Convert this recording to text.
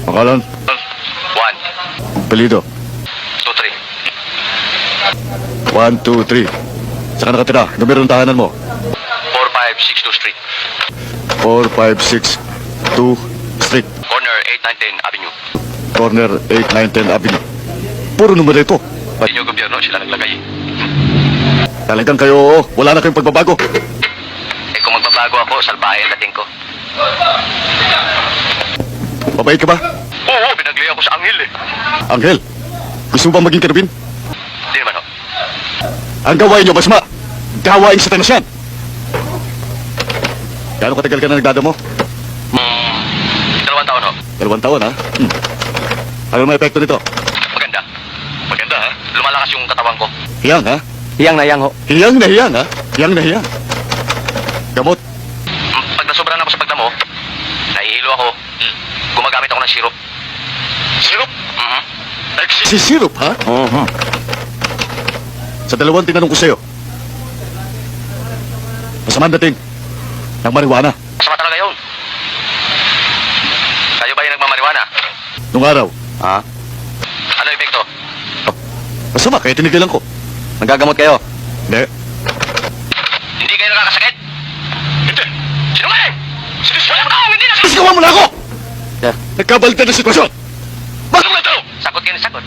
Pangalan? 1, Apelido? 2, 1, 2, 3. Saan ka nakatira? Numero ng tahanan mo? 4562 Street. 4562 Street. Corner 8910 Avenue. Corner 8910 Avenue. Puro numero ito. Inyo gobyerno, sila naglagay. Talagang kayo, wala na kayong pagbabago. Eh kung magbabago ako, salbahe ang dating ko. Mabait ka ba? Oo, pinagli ako sa Anghel eh. Anghel, gusto mo bang maging kerubin? Hindi naman ho. Ang gawain nyo, masama. Gawain sa tanas yan. Gano'ng katagal ka na nagdadamo? 2 taon ho. 2 taon, ha? Ano may epekto nito? Maganda. Maganda ha? Lumalakas yung katawan ko. Hiyang, ha? Hiyang na hiyang ho. Hiyang na hiyang, ha? Hiyang na hiyang. Gamot. Pag nasobrahan ako sa pagdamo, nahihilo ako. Gumagamit ako ng syrup. Syrup? Si Sirup, ha? Sa dalawang tinanong ko sa'yo, masama ang dating ng marijuana. Masama talaga yun. Kayo ba yung nagmamariwana? Nung araw, Ha? Ano epekto? masama, kaya tinigilan ko. Nagagamot kayo? Hindi. Hindi kayo nakakasakit? Hindi. Sinungaling! Siniswala mo taong hindi nakakasakit! Sigawan mo na ako! Yeah. Nagkabalitan ng sitwasyon. Bakit mo na tanong? Sagot kayo ng sagot.